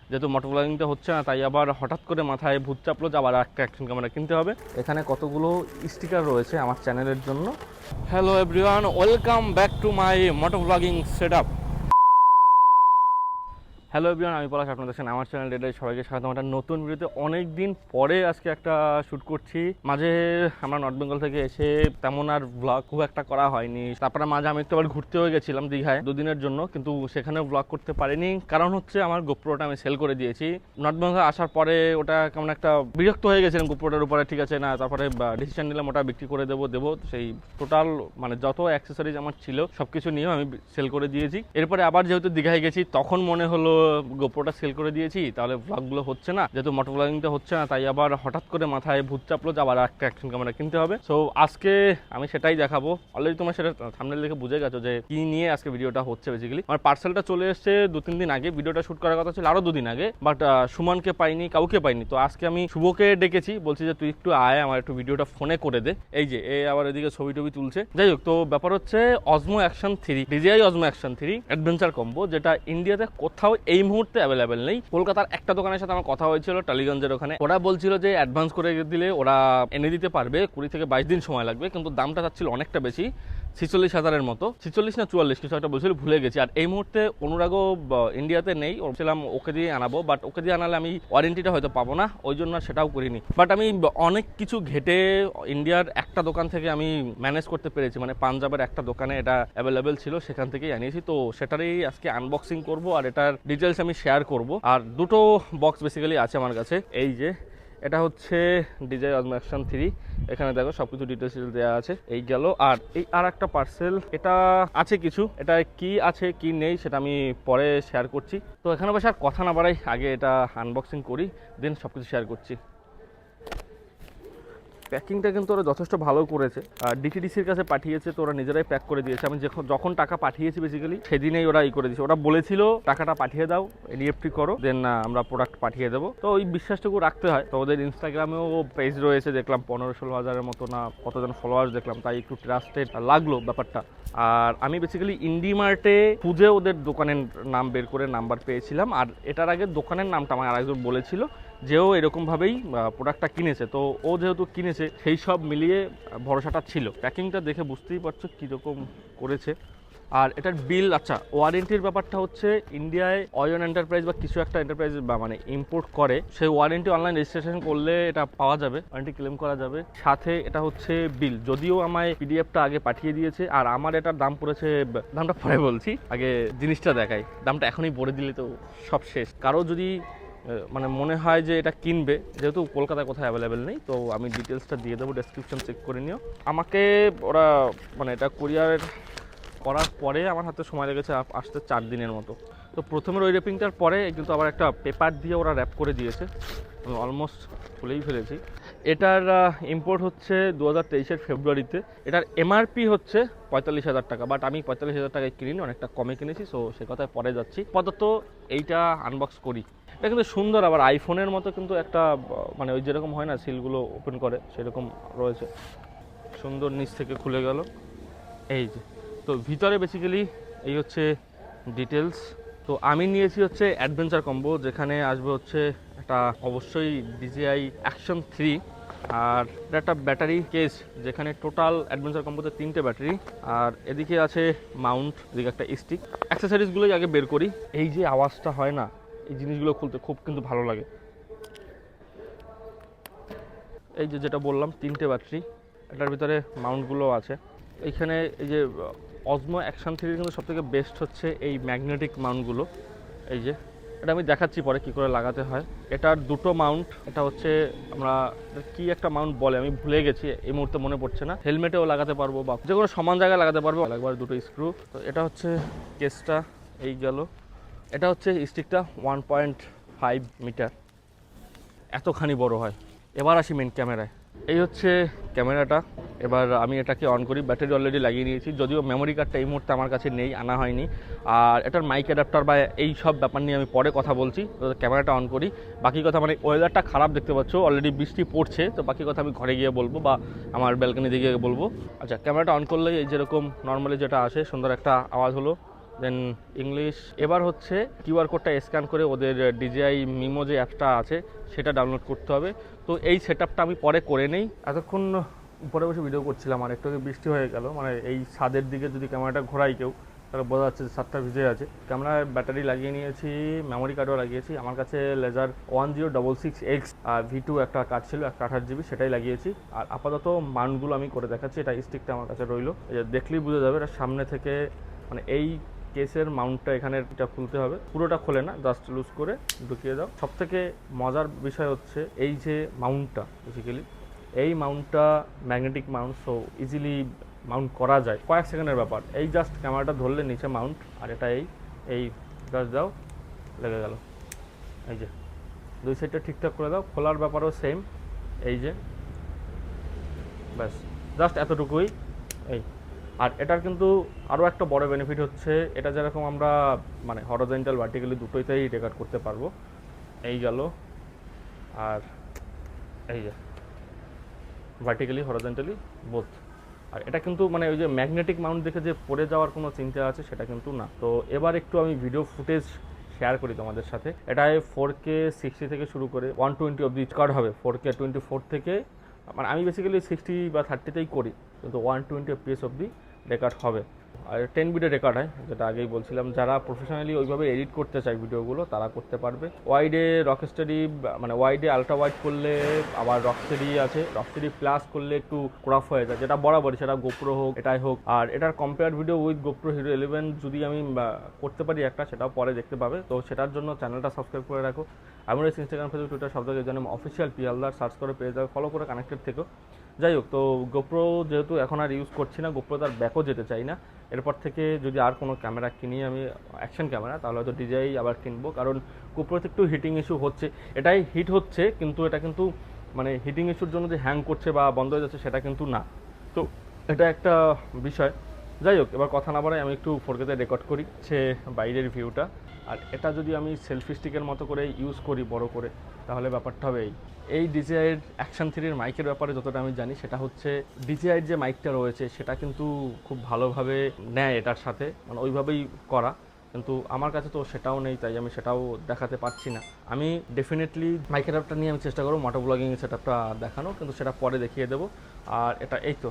যেহেতু মোটর ব্লগিংটা হচ্ছে না, তাই আবার হঠাৎ করে মাথায় ভূত চাপলো যে আবার একটা অ্যাকশন ক্যামেরা কিনতে হবে। এখানে কতগুলো স্টিকার রয়েছে আমার চ্যানেলের জন্য। Hello everyone, welcome back to my motor blogging setup. Hello everyone, আমি পলাশ, আপনাদের দেখছেন আমার চ্যানেল DJI। সবাইকে স্বাগতম একটা নতুন ভিডিওতে। অনেক দিন পরে আজকে একটা শ্যুট করছি। মাঝে আমরা নর্থ বেঙ্গল থেকে এসে তেমন আর ব্লগ খুব একটা করা হয়নি। তারপরে মাঝে আমি একটু আবার ঘুরতে হয়ে গেছিলাম দীঘায় 2 দিনের জন্য, কিন্তু সেখানেও ব্লগ করতে পারিনি। কারণ হচ্ছে আমার গোপ্রোটা আমি সেল করে দিয়েছি। নর্থ বেঙ্গল আসার পরে ওটা কেমন একটা বিরক্ত হয়ে গেছিলাম গোপ্রোটার উপরে, ঠিক আছে না। তারপরে ডিসিশন নিলাম ওটা বিক্রি করে দেবো। সেই টোটাল মানে যত অ্যাক্সেসরিজ আমার ছিল সব কিছু নিয়েও আমি সেল করে দিয়েছি। এরপরে আবার যেহেতু দীঘায় গেছি, তখন মনে হলো গোপ্রোটা সেল করে দিয়েছি, তাহলে ব্লগগুলো হচ্ছে না, যেহেতু মোটর ব্লগিংটা হচ্ছে না, তাই আবার হঠাৎ করে মাথায় ভূত চাপলো যে আবার একটা অ্যাকশন ক্যামেরা কিনতে হবে। সো আজকে আমি সেটাই দেখাবো। অলরেডি তোমরা সেটা থাম্বনেল দেখে বুঝে গেছো যে কি নিয়ে আজকে ভিডিওটা হচ্ছে। বেসিক্যালি আমার পার্সেলটা চলে এসেছে 2-3 দিন আগে। ভিডিওটা শুট করার কথা ছিল আরো 2 দিন আগে, বাট সুমনকে পাইনি, কাউকে পাইনি। তো আজকে আমি শুভকে ডেকেছি, বলছি যে তুই একটু আয়, আমার একটু ভিডিওটা ফোনে করে দে। এই যে এ আবার এদিকে ছবি টবি তুলছে। যাই হোক, তো ব্যাপার হচ্ছে Osmo Action 3, DJI Osmo Action 3 adventure combo, যেটা ইন্ডিয়াতে কোথাও এই মুহূর্তে অ্যাভেলেবেল নেই। কলকাতার একটা দোকানের সাথে আমার কথা হয়েছিল, টালিগঞ্জের ওখানে। ওরা বলছিল যে অ্যাডভান্স করে দিলে ওরা এনে দিতে পারবে, 20 থেকে 22 দিন সময় লাগবে, কিন্তু দামটা চাচ্ছিল অনেকটা বেশি, 46,000-এর মতো। 46 না 44 কিছু একটা বলছিল, ভুলে গেছি। আর এই মুহূর্তে অনুরাগও ইন্ডিয়াতে নেই। বলছিলাম ওকে দিয়ে আনাবো, বাট ওকে দিয়ে আনালে আমি ওয়ারেন্টিটা হয়তো পাবো না, ওই জন্য সেটাও করিনি। বাট আমি অনেক কিছু ঘেটে ইন্ডিয়ার একটা দোকান থেকে আমি ম্যানেজ করতে পেরেছি, মানে পাঞ্জাবের একটা দোকানে এটা অ্যাভেলেবেল ছিল, সেখান থেকেই আনিয়েছি। তো সেটারই আজকে আনবক্সিং করব আর এটার ডিটেলস আমি শেয়ার করব। আর দুটো বক্স বেসিক্যালি আছে আমার কাছে। এই যে এটা হচ্ছে DJI Osmo Action 3, এখানে দেখো সবকিছু ডিটেলস দেওয়া আছে। এই গেল। আর এই আর একটা পার্সেল, এটা আছে কিছু, এটা কি আছে কি নেই সেটা আমি পরে শেয়ার করছি। তো এখানে বসে আর কথা না বাড়াই, আগে এটা আনবক্সিং করি, দেন সবকিছু শেয়ার করছি। প্যাকিংটা কিন্তু ওরা যথেষ্ট ভালো করেছে। আর ডিটিডিসির কাছে পাঠিয়েছে, তো ওরা নিজেরাই প্যাক করে দিয়েছে। আমি যখন টাকা পাঠিয়েছি বেসিক্যালি সেদিনেই ওরা করে দিয়েছে। ওরা বলেছিল টাকাটা পাঠিয়ে দাও, NEFT করো, দেন আমরা প্রোডাক্ট পাঠিয়ে দেবো। তো ওই বিশ্বাসটুকু রাখতে হয়। তো ওদের ইনস্টাগ্রামেও পেজ রয়েছে, দেখলাম 15-16 হাজারের মতো না কতজন ফলোয়ার্স দেখলাম, তাই একটু ট্রাস্টেড লাগলো ব্যাপারটা। আর আমি বেসিক্যালি ইন্ডিমার্টে খুঁজে ওদের দোকানের নাম বের করে নাম্বার পেয়েছিলাম। আর এটার আগে দোকানের নামটা আমার আরেকজন বলেছিল, যেও এরকমভাবেই প্রোডাক্টটা কিনেছে। তো ও যেহেতু কিনেছে, সেই সব মিলিয়ে ভরসাটা ছিল। প্যাকিংটা দেখে বুঝতেই পারছো কীরকম করেছে। আর এটার বিল, আচ্ছা ওয়ারেন্টির ব্যাপারটা হচ্ছে ইন্ডিয়ায় অয়ন এন্টারপ্রাইজ বা কিছু একটা এন্টারপ্রাইজ বা মানে ইম্পোর্ট করে, সেই ওয়ারেন্টি অনলাইন রেজিস্ট্রেশন করলে এটা পাওয়া যাবে, ওয়ারেন্টি ক্লেম করা যাবে। সাথে এটা হচ্ছে বিল, যদিও আমায় পিডিএফটা আগে পাঠিয়ে দিয়েছে। আর আমার এটার দাম পড়েছে, দামটা পরে বলছি, আগে জিনিসটা দেখাই। দামটা এখনই বলে দিলে তো সব শেষ। কারো যদি মানে মনে হয় যে এটা কিনবে, যেহেতু কলকাতায় কোথাও অ্যাভেলেবেল নেই, তো আমি ডিটেলসটা দিয়ে দেবো, ডেসক্রিপশন চেক করে নিও। আমাকে ওরা মানে এটা কুরিয়ার করার পরে আমার হাতে সময় লেগেছে আসতে 4 দিনের মতো। তো প্রথমের ওই র্যাপিংটার পরে কিন্তু আবার একটা পেপার দিয়ে ওরা র্যাপ করে দিয়েছে, আমি অলমোস্ট খুলেই ফেলেছি। এটার ইম্পোর্ট হচ্ছে 2023-এর ফেব্রুয়ারিতে। এটার MRP হচ্ছে 45,000 টাকা, বাট আমি 45,000 টাকায় কিনিনি, অনেকটা কমে কিনেছি। সো সে কথায় পরে যাচ্ছি, আপাতত এইটা আনবক্স করি। এটা কিন্তু সুন্দর, আবার আইফোনের মতো কিন্তু একটা মানে ওই যেরকম হয় না সিলগুলো ওপেন করে, সেরকম রয়েছে। সুন্দর, নিচ থেকে খুলে গেল। এই যে, তো ভিতরে বেসিক্যালি এই হচ্ছে ডিটেলস। তো আমি নিয়েছি হচ্ছে অ্যাডভেঞ্চার কম্বো, যেখানে আসবে হচ্ছে একটা অবশ্যই DJI Action 3, আর এটা একটা ব্যাটারি কেস, যেখানে টোটাল অ্যাডভেঞ্চার কম্বোতে 3টে ব্যাটারি। আর এদিকে আছে মাউন্ট, এদিকে একটা স্টিক। অ্যাক্সেসরিজগুলোই আগে বের করি। এই যে আওয়াজটা হয় না, এই জিনিসগুলো খুলতে খুব কিন্তু ভালো লাগে। এই যে যেটা বললাম 3টে ব্যাটারি, এটার ভিতরে মাউন্টগুলো আছে। এইখানে এই যে Osmo Action 3 কিন্তু সবথেকে বেস্ট হচ্ছে এই ম্যাগনেটিক মাউন্টগুলো। এই যে এটা আমি দেখাচ্ছি পরে কী করে লাগাতে হয়। এটার দুটো মাউন্ট, এটা হচ্ছে আমরা কি একটা মাউন্ট বলে, আমি ভুলে গেছি, এই মুহূর্তে মনে পড়ছে না। হেলমেটেও লাগাতে পারবো বা যে কোনো সমান জায়গায় লাগাতে পারবো। একবার দুটো স্ক্রু। তো এটা হচ্ছে কেসটা, এই গেল। এটা হচ্ছে স্টিকটা 1.5 মিটার, এতখানি বড় হয়। এবার আসি মেন ক্যামেরায়। এই হচ্ছে ক্যামেরাটা। এবার আমি এটাকে অন করি। ব্যাটারি অলরেডি লাগিয়ে নিয়েছি, যদিও মেমোরি কার্ডটা এই মুহূর্তে আমার কাছে নেই, আনা হয়নি। আর এটার মাইক অ্যাডাপ্টার বা এই সব ব্যাপার নিয়ে আমি পরে কথা বলছি। তো ক্যামেরাটা অন করি। বাকি কথা, মানে ওয়েদারটা খারাপ দেখতে পাচ্ছ, অলরেডি বৃষ্টি পড়ছে। তো বাকি কথা আমি ঘরে গিয়ে বলবো বা আমার ব্যালকনিতে গিয়ে বলবো। আচ্ছা, ক্যামেরাটা অন করলেই এই যেরকম নর্মালি যেটা আসে, সুন্দর একটা আওয়াজ হলো, দেন ইংলিশ। এবার হচ্ছে কিউআর কোডটা স্ক্যান করে ওদের DJI মিমো যে অ্যাপটা আছে সেটা ডাউনলোড করতে হবে। তো এই সেটআপটা আমি পরে করে নেই। এতক্ষণ উপরে বসে ভিডিও করছিলাম আর একটু বৃষ্টি হয়ে গেল, মানে এই ছাদের দিকে যদি ক্যামেরাটা ঘোরাই কেউ তাহলে বোঝা যাচ্ছে যে ছাদটা ভিজে আছে। ক্যামেরায় ব্যাটারি লাগিয়ে নিয়েছি, মেমোরি কার্ডও লাগিয়েছি। আমার কাছে লেজার 1066X আর V2 একটা কার্ড ছিল 128GB, সেটাই লাগিয়েছি। আর আপাতত মাউন্টগুলো আমি করে দেখাচ্ছি। এটা স্টিকটা আমার কাছে রইলো, দেখলেই বুঝে যাবে। এটা সামনে থেকে মানে এই কেসের মাউন্টটা এখানে এটা খুলতে হবে, পুরোটা খোলে না, জাস্ট লুজ করে ঢুকিয়ে দাও। সব থেকে মজার বিষয় হচ্ছে এই যে মাউন্টটা, বেসিক্যালি এই মাউন্টটা magnetic mount, so easily mount করা যায়, কয়েক সেকেন্ডের ব্যাপার। এই জাস্ট ক্যামেরাটা ধরলে নিচে মাউন্ট, আর এটা এই জাস্ট দাও, লেগে গেল। এই যে দুই সাইডটা ঠিকঠাক করে দাও। খোলার ব্যাপারও সেম, এই যে ব্যাস জাস্ট এতটুকুই। এই আর এটার কিন্তু আরও একটা বড় বেনিফিট হচ্ছে, এটা যেরকম আমরা মানে হরিজন্টাল ভার্টিক্যালি দুটোইতেই রেকর্ড করতে পারবো। এই গেল, আর এই যে ভার্টিক্যালি হরিজন্টালি বোথ। আর এটা কিন্তু মানে ওই যে ম্যাগনেটিক মাউন্ট দেখে যে পড়ে যাওয়ার কোনো চিন্তা আছে সেটা কিন্তু না। তো এবার একটু আমি ভিডিও ফুটেজ শেয়ার করি তোমাদের সাথে। এটায় 4K 60 থেকে শুরু করে 120 অবধি রেকর্ড হবে। 4K 24 থেকে, মানে আমি বেসিক্যালি 60 বা 30তেই করি, কিন্তু 120 FPS অবধি রেকর্ড হবে। আর 10 বিটের রেকর্ড হয়, যেটা আগেই বলছিলাম। যারা প্রফেশনালি ওইভাবে এডিট করতে চায় ভিডিওগুলো তারা করতে পারবে। ওয়াইডে রকস্টাডি, মানে ওয়াইডে আলট্রা ওয়াইড করলে আবার রকস্টাডি আছে, রকস্টাডি প্লাস করলে একটু ক্রপ হয়ে যায়, যেটা বরাবরই, সেটা গোপ্রো হোক এটাই হোক। আর এটার compare video with GoPro hero 11 যদি আমি করতে পারি একটা, সেটাও পরে দেখতে পাবে। তো সেটার জন্য চ্যানেলটা সাবস্ক্রাইব করে রাখো। আমি রয়েছি ইনস্টাগ্রাম, ফেসবুক, টুইটার সব জায়গায় জানি অফিসিয়াল পিয়ালদার, সার্চ করে পেয়ে যাবে, ফলো করে কানেক্টেড থেকো। যাই হোক, তো গোপ্রো যেহেতু এখন আর ইউজ করছি না, গোপ্রো তার ব্যাকও যেতে চাই না। এরপর থেকে যদি আর কোনো ক্যামেরা কিনি আমি, অ্যাকশন ক্যামেরা, তাহলে হয়তো DJI আবার কিনবো। কারণ গোপ্রোতে একটু হিটিং ইস্যু হচ্ছে, এটাই হিট হচ্ছে, কিন্তু এটা কিন্তু মানে হিটিং ইস্যুর জন্য যে হ্যাং করছে বা বন্ধ হয়ে যাচ্ছে সেটা কিন্তু না। তো এটা একটা বিষয়। যাই হোক, এবার কথা না বাড়াই, আমি একটু 4K-তে রেকর্ড করি সে বাইরের ভিউটা। আর এটা যদি আমি সেলফি স্টিকের মতো করে ইউজ করি বড় করে, তাহলে ব্যাপারটা হবে এই DJI অ্যাকশন 3-এর মাইকের ব্যাপারে যতটা আমি জানি, সেটা হচ্ছে DJI যে মাইকটা রয়েছে সেটা কিন্তু খুব ভালোভাবে নেয় এটার সাথে, মানে ওইভাবেই করা। কিন্তু আমার কাছে তো সেটাও নেই, তাই আমি সেটাও দেখাতে পারছি না। আমি ডেফিনেটলি মাইকের অ্যাপটা নিয়ে আমি চেষ্টা করবো মোটো ব্লগিং সেটআপটা দেখানো, কিন্তু সেটা পরে দেখিয়ে দেবো। আর এটা এই তো,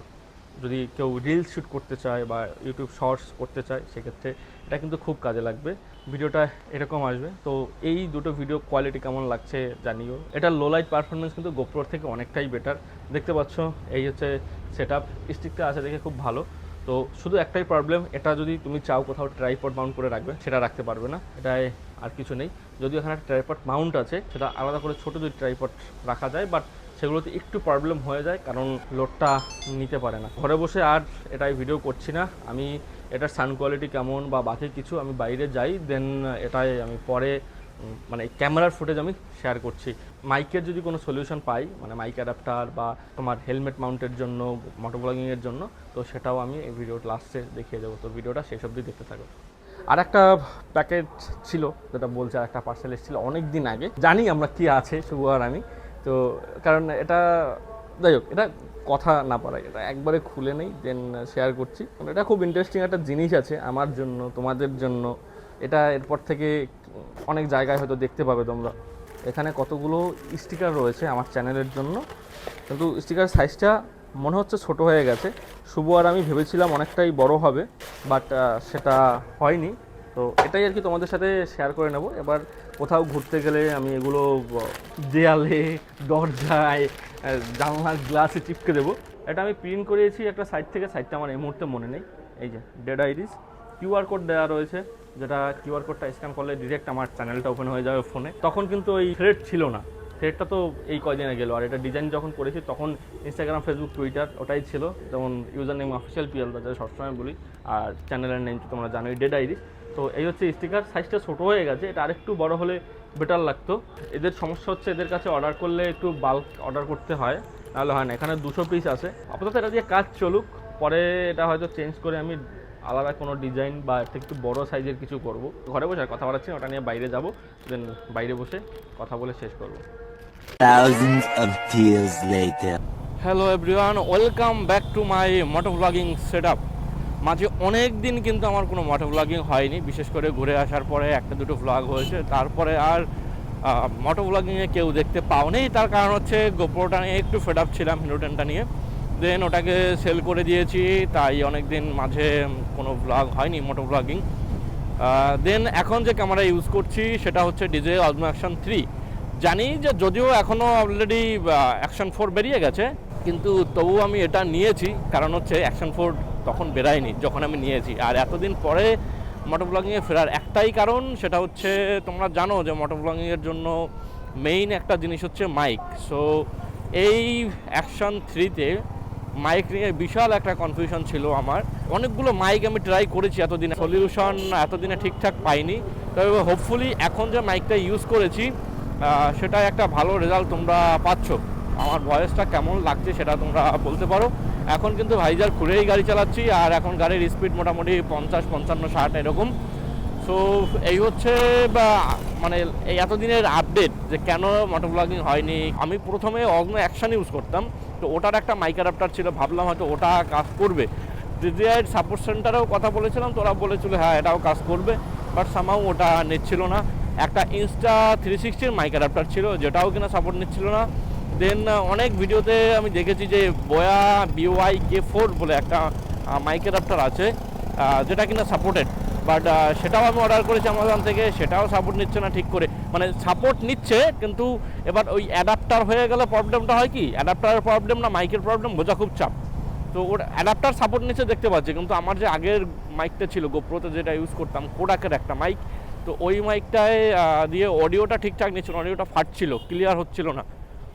যদি কেউ রিলস শ্যুট করতে চায় বা ইউটিউব শর্টস করতে চায়, সেক্ষেত্রে এটা কিন্তু খুব কাজে লাগবে। ভিডিওটা এরকম আসবে। তো এই দুটো ভিডিও কোয়ালিটি কেমন লাগছে জানিও। এটা লো লাইট পারফরমেন্স কিন্তু গোপ্রোর থেকে অনেকটাই বেটার। দেখতে পাচ্ছ এই হচ্ছে সেটআপ, স্টিকটা আছে দেখে খুব ভালো। তো শুধু একটাই প্রবলেম, এটা যদি তুমি চাও কোথাও ট্রাইপড মাউন্ট করে রাখবে, সেটা রাখতে পারবে না, এটায় আর কিছু নেই। যদিও এখানে একটা ট্রাইপড মাউন্ট আছে, সেটা আলাদা করে ছোটো দুই ট্রাইপড রাখা যায়, বাট সেগুলোতে একটু প্রবলেম হয়ে যায়, কারণ লোডটা নিতে পারে না। ঘরে বসে আর এটাই ভিডিও করছি না আমি, এটার সাউন্ড কোয়ালিটি কেমন বা বাকি কিছু আমি বাইরে যাই, দেন এটাই আমি পরে মানে ক্যামেরার ফুটেজ আমি শেয়ার করছি। মাইকের যদি কোনো সলিউশন পাই, মানে মাইক অ্যাডাপ্টার বা তোমার হেলমেট মাউন্টের জন্য, মোটো ব্লগিংয়ের জন্য, তো সেটাও আমি এই ভিডিওর লাস্টে দেখিয়ে দেবো। তো ভিডিওটা শেষ অবধি দেখতে থাকো। আর একটা প্যাকেট ছিল যেটা বলছে, আর একটা পার্সেল এসেছিল অনেক দিন আগে, জানি আমরা কি আছে শুভ আর আমি। তো কারণ এটা, যাই হোক, এটা কথা না পারাই, এটা একবারে খুলে নেই, দেন শেয়ার করছি। এটা খুব ইন্টারেস্টিং একটা জিনিস আছে আমার জন্য, তোমাদের জন্য। এটা এরপর থেকে অনেক জায়গায় হয়তো দেখতে পাবে তোমরা। এখানে কতগুলো স্টিকার রয়েছে আমার চ্যানেলের জন্য, কিন্তু স্টিকার সাইজটা মনে হচ্ছে ছোট হয়ে গেছে। শুভ আর আমি ভেবেছিলাম অনেকটাই বড় হবে, বাট সেটা হয়নি। তো এটাই আর কি তোমাদের সাথে শেয়ার করে নেব। এবার কোথাও ঘুরতে গেলে আমি এগুলো দেয়ালে, দরজায়, জানলার গ্লাসে চিপকে দেবো। এটা আমি প্রিন্ট করিয়েছি একটা সাইট থেকে, সাইটটা আমার এই মুহূর্তে মনে নেই। এই যে ডেড আইরিস, কিউআর কোড দেওয়া রয়েছে, যেটা কিউআর কোডটা স্ক্যান করলে ডিরেক্ট আমার চ্যানেলটা ওপেন হয়ে যাবে ফোনে। তখন কিন্তু ওই থ্রেড ছিল না, থ্রেডটা তো এই কয়দিনে গেল। আর এটা ডিজাইন যখন করেছি তখন ইনস্টাগ্রাম, ফেসবুক, টুইটার ওটাই ছিল, যেমন ইউজার নেম অফিসিয়াল পিএল, যেটা সবসময় বলি। আর চ্যানেলের নেম তো তোমরা জানোই, ডেড আইরিস। তো এই হচ্ছে স্টিকার, সাইজটা ছোটো হয়ে গেছে, এটা আরেকটু বড় হলে বেটার লাগতো। এদের সমস্যা হচ্ছে, এদের কাছে অর্ডার করলে একটু বাল্ক অর্ডার করতে হয়, নাহলে হয় না। এখানে 200 পিস আছে, আপাতত এটা দিয়ে কাজ চলুক, পরে এটা হয়তো চেঞ্জ করে আমি আলাদা কোনো ডিজাইন বা এর থেকে একটু বড়ো সাইজের কিছু করব। ঘরে বসে আর কথা বলাচ্ছি, ওটা নিয়ে বাইরে যাব, দেন বাইরে বসে কথা বলে শেষ করব। Thousands of tears later. Hello everyone, welcome back to my moto blogging setup. মাঝে অনেক দিন কিন্তু আমার কোনো মোটো ব্লগিং হয়নি, বিশেষ করে ঘুরে আসার পরে একটা দুটো ব্লগ হয়েছে, তারপরে আর মোটো ব্লগিংয়ে কেউ দেখতে পাওনি। তার কারণ হচ্ছে গোপ্রোটা নিয়ে একটু ফেড আপ ছিলাম, হিরোটেনটা নিয়ে, দেন ওটাকে সেল করে দিয়েছি, তাই অনেক দিন মাঝে কোনো ব্লগ হয়নি মোটো ব্লগিং। দেন এখন যে ক্যামেরা ইউজ করছি সেটা হচ্ছে DJI Osmo Action 3। জানি যে যদিও এখনও অলরেডি Action 4 বেরিয়ে গেছে, কিন্তু তবু আমি এটা নিয়েছি, কারণ হচ্ছে Action 4 তখন বেরায়নি যখন আমি নিয়েছি। আর এতদিন পরে মোটো ব্লগিংয়ে ফেরার একটাই কারণ, সেটা হচ্ছে তোমরা জানো যে মোটো ব্লগিংয়ের জন্য মেইন একটা জিনিস হচ্ছে মাইক। সো এই Action 3-তে মাইক নিয়ে বিশাল একটা কনফিউশন ছিল আমার। অনেকগুলো মাইক আমি ট্রাই করেছি, এতদিনে সলিউশন এতদিনে ঠিকঠাক পাইনি। তবে হোপফুলি এখন যে মাইকটা ইউজ করেছি সেটা একটা ভালো রেজাল্ট তোমরা পাচ্ছ। আমার ভয়েসটা কেমন লাগছে সেটা তোমরা বলতে পারো। এখন কিন্তু ভাইজার খুলেই গাড়ি চালাচ্ছি, আর এখন গাড়ির স্পিড মোটামুটি 50, 55, 60 এরকম। সো এই হচ্ছে মানে এই এতদিনের আপডেট যে কেন মোটো ব্লগিং হয়নি। আমি প্রথমে Osmo Action ইউজ করতাম, তো ওটার একটা মাইক অ্যাডাপ্টার ছিল, ভাবলাম হয়তো ওটা কাজ করবে। DJI সাপোর্ট সেন্টারেও কথা বলেছিলাম, তো ওরা বলেছিল হ্যাঁ এটাও কাজ করবে, বাট সামাও ওটা নিচ্ছিল না। একটা ইনস্টা 360-র মাইক অ্যাডাপ্টার ছিল, যেটাও কিনা সাপোর্ট নিচ্ছিল না। দেন অনেক ভিডিওতে আমি দেখেছি যে বোয়া BY K4 বলে একটা মাইক অ্যাডাপ্টার আছে, যেটা কিনা সাপোর্টেড, বাট সেটাও আমি অর্ডার করেছি অ্যামাজন থেকে, সেটাও সাপোর্ট নিচ্ছে না ঠিক করে। মানে সাপোর্ট নিচ্ছে, কিন্তু এবার ওই অ্যাডাপ্টার হয়ে গেলে প্রবলেমটা হয় কি, অ্যাডাপ্টারের প্রবলেম না মাইকের প্রবলেম, বোঝা খুব চাপ। তো ওর অ্যাডাপ্টার সাপোর্ট নিচ্ছে দেখতে পাচ্ছি, কিন্তু আমার যে আগের মাইকটা ছিল গোপ্রোতে যেটা ইউজ করতাম, কোডাকের একটা মাইক, তো ওই মাইকটায় দিয়ে অডিওটা ঠিকঠাক নিচ্ছিল, অডিওটা ফাটছিল, ক্লিয়ার হচ্ছিল না।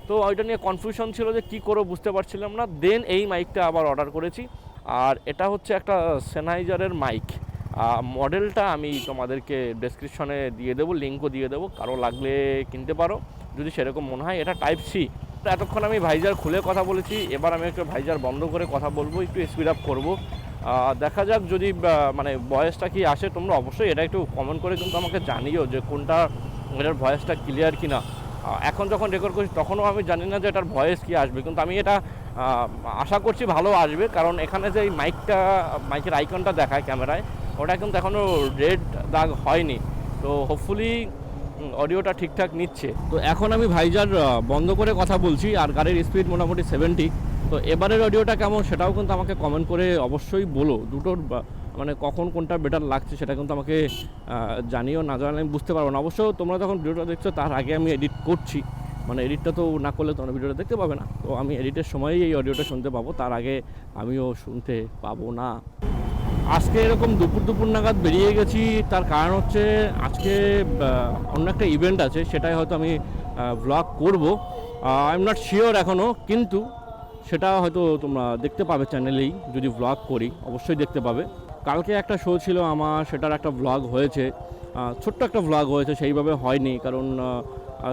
তো ওইটা নিয়ে কনফিউশন ছিল যে কী করবো বুঝতে পারছিলাম না। দেন এই মাইকটা আবার অর্ডার করেছি, আর এটা হচ্ছে একটা সেনাইজারের মাইক। মডেলটা আমি তোমাদেরকে ডেসক্রিপশনে দিয়ে দেবো, লিঙ্কও দিয়ে দেবো, কারো লাগলে কিনতে পারো যদি সেরকম মনে হয়। এটা টাইপ সি। এতক্ষণ আমি ভাইজার খুলে কথা বলেছি, এবার আমি একটু ভাইজার বন্ধ করে কথা বলবো, একটু স্পিড আপ করবো। দেখা যাক যদি মানে ভয়েসটা কি আসে। তোমরা অবশ্যই এটা একটু কমেন্ট করে কিন্তু আমাকে জানিও যে কোনটা এটার ভয়েসটা ক্লিয়ার কি না। এখন যখন রেকর্ড করছি তখনও আমি জানি না যে এটার ভয়েস কি আসবে, কিন্তু আমি এটা আশা করছি ভালো আসবে, কারণ এখানে যে এই মাইকের আইকনটা দেখায় ক্যামেরায়, ওটা কিন্তু এখনও রেড দাগ হয়নি। তো হোপফুলি অডিওটা ঠিকঠাক নিচ্ছে। তো এখন আমি ভাইজার বন্ধ করে কথা বলছি, আর গাড়ির স্পিড মোটামুটি 70। তো এবারের অডিওটা কেমন সেটাও কিন্তু আমাকে কমেন্ট করে অবশ্যই বলো। দুটোর মানে কখন কোনটা বেটার লাগছে সেটা কিন্তু আমাকে জানিও, না জানালে আমি বুঝতে পারবো না। অবশ্য তোমরা যখন ভিডিওটা দেখছো তার আগে আমি এডিট করছি, মানে এডিটটা তো না করলে তোমরা ভিডিওটা দেখতে পাবে না। তো আমি এডিটের সময়ই এই অডিওটা শুনতে পাবো, তার আগে আমিও শুনতে পাবো না। আজকে এরকম দুপুর নাগাদ বেরিয়ে গেছি, তার কারণ হচ্ছে আজকে অন্য একটা ইভেন্ট আছে, সেটাই হয়তো আমি ব্লগ করবো। আই এম নট শিওর এখনও, কিন্তু সেটা হয়তো তোমরা দেখতে পাবে চ্যানেলেই। যদি ব্লগ করি অবশ্যই দেখতে পাবে। কালকে একটা শো ছিল আমার, সেটার একটা ব্লগ হয়েছে, ছোট্ট একটা ব্লগ হয়েছে, সেইভাবে হয়নি, কারণ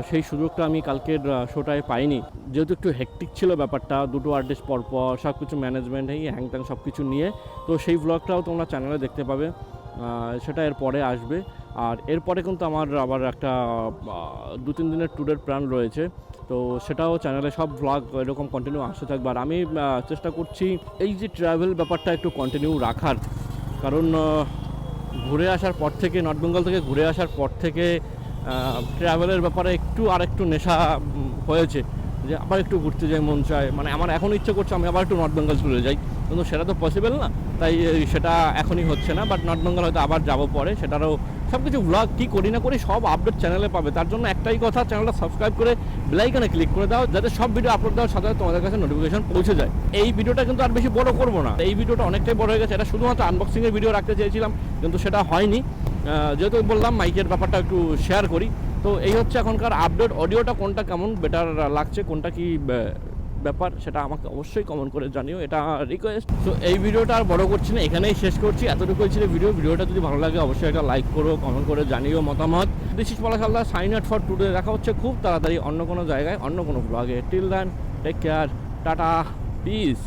সেই সুযোগটা আমি কালকের শোটায় পাইনি, যেহেতু একটু হেকটিক ছিল ব্যাপারটা, দুটো আর্টিস্ট পরপর সব কিছু ম্যানেজমেন্ট হ্যাংত্যাং সব কিছু নিয়ে। তো সেই ব্লগটাও তোমরা চ্যানেলে দেখতে পাবে, সেটা এরপরে আসবে। আর এরপরে কিন্তু আমার আবার একটা 2-3 দিনের ট্যুরের প্ল্যান রয়েছে, তো সেটাও চ্যানেলে সব ব্লগ এরকম কন্টিনিউ আসতে থাকবে। আর আমি চেষ্টা করছি এই যে ট্রাভেল ব্যাপারটা একটু কন্টিনিউ রাখার, কারণ ঘুরে আসার পর থেকে, নর্থ বেঙ্গল থেকে ঘুরে আসার পর থেকে ট্রাভেলের ব্যাপারে আরেকটু নেশা হয়েছে, যে আবার একটু ঘুরতে যাই মন চায়। মানে আমার এখন ইচ্ছে করছে আমি আবার একটু নর্থ বেঙ্গল চলে যাই, কিন্তু সেটা তো পসিবল না, তাই সেটা এখনই হচ্ছে না। বাট নর্থ বেঙ্গল হয়তো আবার যাবো পরে, সেটারও সব কিছু ব্লগ কী করি না করি সব আপডেট চ্যানেলে পাবে। তার জন্য একটাই কথা, চ্যানেলটা সাবস্ক্রাইব করে বেল আইকনে ক্লিক করে দাও, যাতে সব ভিডিও আপলোড দেওয়ার সাথে তোমাদের কাছে নোটিফিকেশন পৌঁছে যায়। এই ভিডিওটা কিন্তু আর বেশি বড় করবো না, এই ভিডিওটা অনেকটাই বড় হয়ে গেছে। এটা শুধুমাত্র আনবক্সিংয়ের ভিডিও রাখতে চেয়েছিলাম, কিন্তু সেটা হয়নি, যেহেতু বললাম মাইকের ব্যাপারটা একটু শেয়ার করি। তো এই হচ্ছে এখনকার আপডেট। অডিওটা কোনটা কেমন বেটার লাগছে, কোনটা কি ব্যাপার, সেটা আমাকে অবশ্যই কমেন্ট করে জানিও, এটা রিকোয়েস্ট। তো এই ভিডিওটা আর বড় করছি না, এখানেই শেষ করছি। এতটুকুই ছিল ভিডিওটা যদি ভালো লাগে অবশ্যই একটা লাইক করো, কমেন্ট করে জানিও মতামত। This is Palash, sign out for today. দেখা হচ্ছে খুব তাড়াতাড়ি অন্য কোনো জায়গায়, অন্য কোনো ব্লগে। Till then, take care, tata, piece.